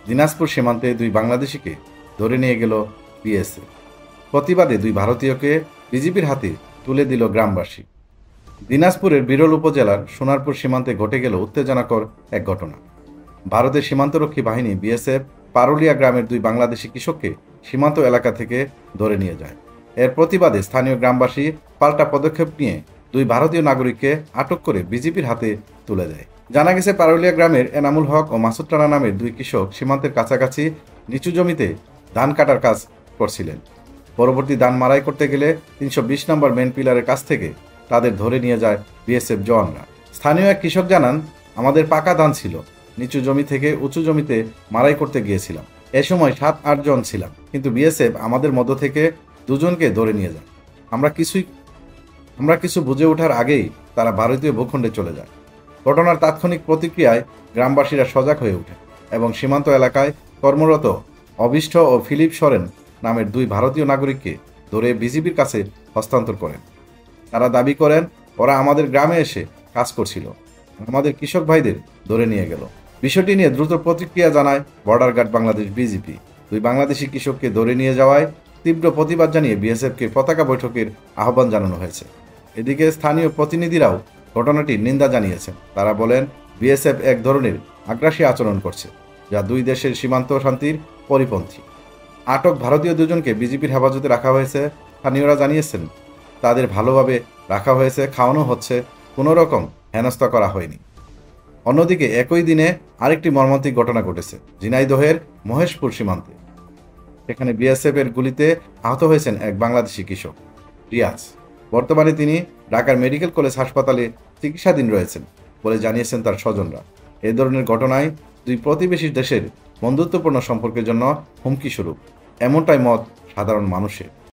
দিনাজপুর সীমান্তে দুই বাংলাদেশিকে ধরে নিয়ে গেল বিএসএফ। প্রতিবাদে দুই ভারতীয়কে বিজিবির হাতে তুলে দিল গ্রামবাসী। দিনাজপুরের বিরল উপজেলার সোনারপুর সীমান্তে ঘটে গেল উত্তেজনাকর এক ঘটনা। ভারতের সীমান্তরক্ষী বাহিনী বিএসএফ পারুলিয়া গ্রামের দুই বাংলাদেশি কৃষককে সীমান্ত এলাকা থেকে ধরে নিয়ে যায়। এর প্রতিবাদে স্থানীয় গ্রামবাসী পাল্টা পদক্ষেপ নিয়ে দুই ভারতীয় নাগরিককে আটক করে বিজিবির হাতে তুলে দেয়। জানা গেছে, পারুলিয়া গ্রামের এনামুল হক ও মাসুদ রানা নামের দুই কৃষক সীমান্তের কাছাকাছি নিচু জমিতে ধান কাটার কাজ করছিলেন। পরবর্তী ধান মাড়াই করতে গেলে ৩২০ নম্বর মেন পিলারের কাছ থেকে তাদের ধরে নিয়ে যায় বিএসএফ জওয়ানরা। স্থানীয় এক কৃষক জানান, আমাদের পাকা ধান ছিল, নিচু জমি থেকে উঁচু জমিতে মাড়াই করতে গিয়েছিলাম। এ সময় ৭-৮ জন ছিলাম, কিন্তু বিএসএফ আমাদের মধ্য থেকে দুজনকে ধরে নিয়ে যায়। আমরা কিছু বুঝে ওঠার আগেই তারা ভারতীয় ভূখণ্ডে চলে যায়। ঘটনার তাৎক্ষণিক প্রতিক্রিয়ায় গ্রামবাসীরা সজাগ হয়ে ওঠে এবং সীমান্ত এলাকায় কর্মরত অবিষ্ঠ ও ফিলিপ সরেন নামের দুই ভারতীয় নাগরিককে ধরে বিজিবির কাছে হস্তান্তর করেন। তারা দাবি করেন, ওরা আমাদের গ্রামে এসে কাজ করছিল, আমাদের কৃষক ভাইদের ধরে নিয়ে গেল। বিষয়টি নিয়ে দ্রুত প্রতিক্রিয়া জানায় বর্ডার গার্ড বাংলাদেশ বিজিপি। দুই বাংলাদেশি কৃষককে ধরে নিয়ে যাওয়ায় তীব্র প্রতিবাদ জানিয়ে বিএসএফকে পতাকা বৈঠকের আহ্বান জানানো হয়েছে। এদিকে স্থানীয় প্রতিনিধিরাও ঘটনাটির নিন্দা জানিয়েছেন। তারা বলেন, বিএসএফ এক ধরনের আগ্রাসী আচরণ করছে, যা দুই দেশের সীমান্ত শান্তির পরিপন্থী। আটক ভারতীয় দুজনকে বিজিবির হেফাজতে রাখা হয়েছে। স্থানীয়রা জানিয়েছেন, তাদের ভালোভাবে রাখা হয়েছে, খাওয়ানো হচ্ছে, কোনো রকম হেনস্থা করা হয়নি। অন্যদিকে একই দিনে আরেকটি মর্মান্তিক ঘটনা ঘটেছে ঝিনাইদহের মহেশপুর সীমান্তে। সেখানে বিএসএফ এর গুলিতে আহত হয়েছেন এক বাংলাদেশি কৃষক রিয়াজ। বর্তমানে তিনি ঢাকার মেডিকেল কলেজ হাসপাতালে চিকিৎসাধীন রয়েছেন বলে জানিয়েছেন তার স্বজনরা। এই ধরনের ঘটনায় দুই প্রতিবেশী দেশের বন্ধুত্বপূর্ণ সম্পর্কের জন্য হুমকি স্বরূপ, এমনটাই মত সাধারণ মানুষের।